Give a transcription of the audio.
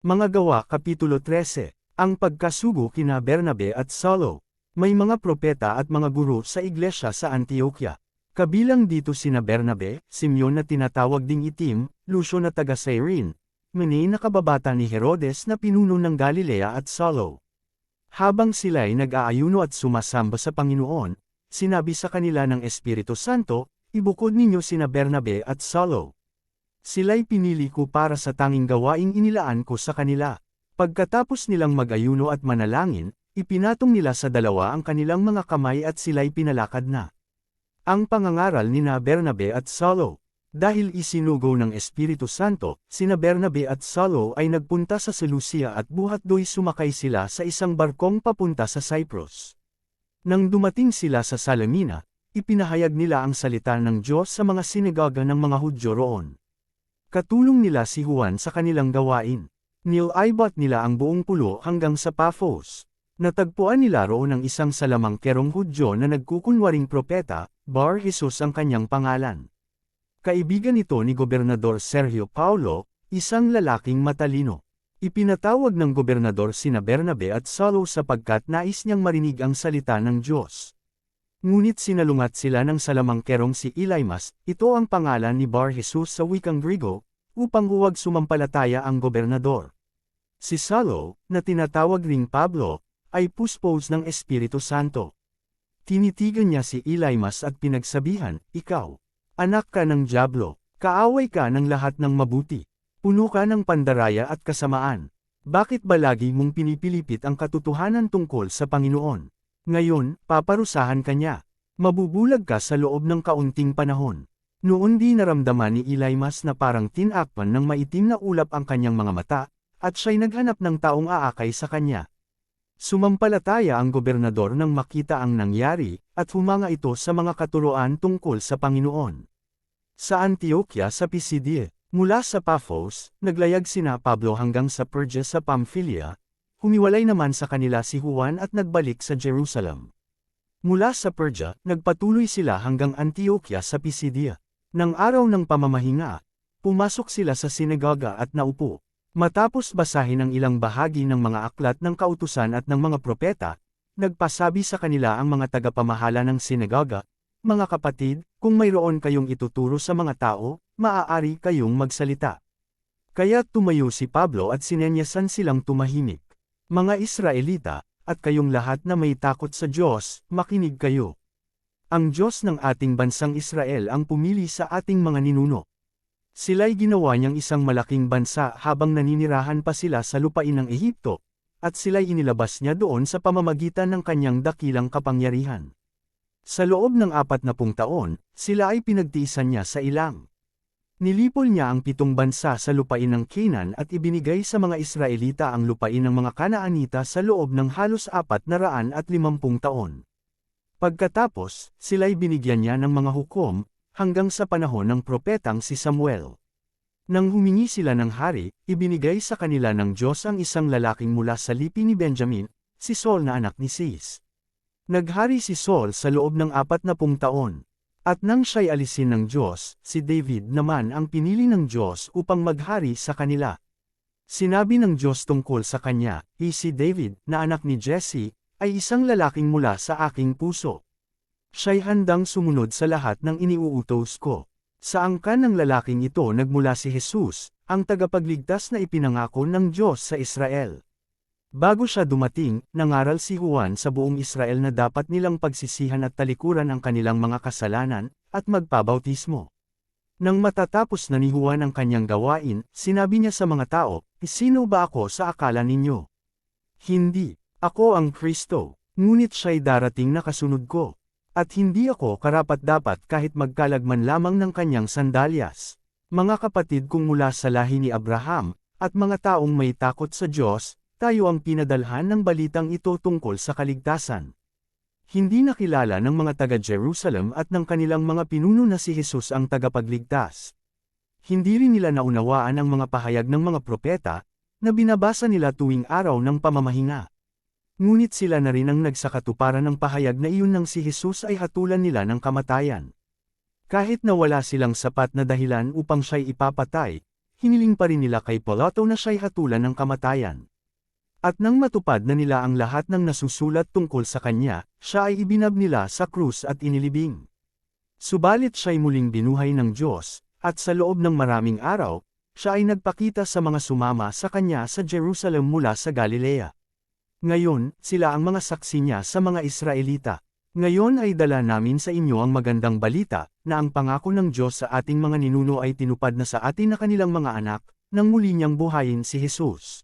Mga Gawa Kapitulo 13. Ang pagkasugo kina Bernabe at Saulo. May mga propeta at mga guro sa iglesia sa Antioquia. Kabilang dito sina Bernabe, Simeon na tinatawag ding Itim, Lucio na taga Cyrene, Mene na kababata ni Herodes na pinuno ng Galilea at Saulo. Habang sila'y nag-aayuno at sumasamba sa Panginoon, sinabi sa kanila ng Espiritu Santo, ibukod ninyo sina Bernabe at Saulo. Sila'y pinili ko para sa tanging gawaing inilaan ko sa kanila. Pagkatapos nilang mag-ayuno at manalangin, ipinatong nila sa dalawa ang kanilang mga kamay at sila'y pinalakad na. Ang pangangaral nina Bernabe at Saulo. Dahil isinugo ng Espiritu Santo, sina Bernabe at Saulo ay nagpunta sa Seleucia at buhat do'y sumakay sila sa isang barkong papunta sa Cyprus. Nang dumating sila sa Salamina, ipinahayag nila ang salita ng Diyos sa mga sinagoga ng mga Hudyo roon. Katulong nila si Juan sa kanilang gawain. Nilaibat nila ang buong pulo hanggang sa Paphos. Natagpuan nila roon ang isang salamangkerong Hudyo na nagkukunwaring propeta, Bar Jesus ang kanyang pangalan. Kaibigan ito ni Gobernador Sergio Paulo, isang lalaking matalino. Ipinatawag ng gobernador sina Bernabe at Saulo sapagkat nais niyang marinig ang salita ng Diyos. Ngunit sinalungat sila ng salamangkerong si Elymas, ito ang pangalan ni Bar Jesus sa wikang Griego, upang huwag sumampalataya ang gobernador. Si Saulo, na tinatawag ring Pablo, ay puspos ng Espiritu Santo. Tinitigan niya si Elymas at pinagsabihan, ikaw, anak ka ng dyablo, kaaway ka ng lahat ng mabuti, puno ka ng pandaraya at kasamaan. Bakit ba lagi mong pinipilipit ang katotohanan tungkol sa Panginoon? Ngayon, paparusahan ka niya. Mabubulag ka sa loob ng kaunting panahon. Noon di naramdaman ni Elymas na parang tinakpan ng maitim na ulap ang kanyang mga mata, at siya'y naghanap ng taong aakay sa kanya. Sumampalataya ang gobernador nang makita ang nangyari, at humanga ito sa mga katuroan tungkol sa Panginoon. Sa Antioquia sa Pisidia, mula sa Paphos, naglayag sina Pablo hanggang sa Perga sa Pamphylia. Humiwalay naman sa kanila si Juan at nagbalik sa Jerusalem. Mula sa Perga, nagpatuloy sila hanggang Antioquia sa Pisidia. Nang araw ng pamamahinga, pumasok sila sa sinagoga at naupo. Matapos basahin ang ilang bahagi ng mga aklat ng kautusan at ng mga propeta, nagpasabi sa kanila ang mga tagapamahala ng sinagoga, mga kapatid, kung mayroon kayong ituturo sa mga tao, maaari kayong magsalita. Kaya tumayo si Pablo at sinenyasan silang tumahimik. Mga Israelita, at kayong lahat na may takot sa Diyos, makinig kayo. Ang Diyos ng ating bansang Israel ang pumili sa ating mga ninuno. Sila'y ginawa niyang isang malaking bansa habang naninirahan pa sila sa lupain ng Ehipto, at sila'y inilabas niya doon sa pamamagitan ng kanyang dakilang kapangyarihan. Sa loob ng 40 taon, sila ay pinagtiisan niya sa ilang. Nilipol niya ang 7 bansa sa lupain ng Canaan at ibinigay sa mga Israelita ang lupain ng mga Kanaanita sa loob ng halos 450 taon. Pagkatapos, sila'y binigyan niya ng mga hukom, hanggang sa panahon ng propetang si Samuel. Nang humingi sila ng hari, ibinigay sa kanila ng Diyos ang isang lalaking mula sa lipi ni Benjamin, si Saul na anak ni Cis. Naghari si Saul sa loob ng 40 taon. At nang siya'y alisin ng Diyos, si David naman ang pinili ng Diyos upang maghari sa kanila. Sinabi ng Diyos tungkol sa kanya, si David, na anak ni Jesse, ay isang lalaking mula sa aking puso. Siya'y handang sumunod sa lahat ng iniuutos ko. Sa angkan ng lalaking ito nagmula si Jesus, ang tagapagligtas na ipinangako ng Diyos sa Israel. Bago siya dumating, nangaral si Juan sa buong Israel na dapat nilang pagsisihan at talikuran ang kanilang mga kasalanan, at magpabautismo. Nang matatapos na ni Juan ang kanyang gawain, sinabi niya sa mga tao, sino ba ako sa akala ninyo? Hindi, ako ang Kristo, ngunit siya'y darating na kasunod ko. At hindi ako karapat-dapat kahit magkalagman lamang ng kanyang sandalyas. Mga kapatid kong mula sa lahi ni Abraham, at mga taong may takot sa Diyos, tayo ang pinadalhan ng balitang ito tungkol sa kaligtasan. Hindi nakilala ng mga taga-Jerusalem at ng kanilang mga pinuno na si Jesus ang tagapagligtas. Hindi rin nila naunawaan ang mga pahayag ng mga propeta, na binabasa nila tuwing araw ng pamamahinga. Ngunit sila na rin ang nagsakatuparan ng pahayag na iyon nang si Jesus ay hatulan nila ng kamatayan. Kahit na wala silang sapat na dahilan upang siya'y ipapatay, hiniling pa rin nila kay Pilato na siya'y hatulan ng kamatayan. At nang matupad na nila ang lahat ng nasusulat tungkol sa kanya, siya ay ibinab nila sa krus at inilibing. Subalit siya'y muling binuhay ng Diyos, at sa loob ng maraming araw, siya ay nagpakita sa mga sumama sa kanya sa Jerusalem mula sa Galilea. Ngayon, sila ang mga saksi niya sa mga Israelita. Ngayon ay dala namin sa inyo ang magandang balita, na ang pangako ng Diyos sa ating mga ninuno ay tinupad na sa atin na kanilang mga anak, nang muli niyang buhayin si Jesus.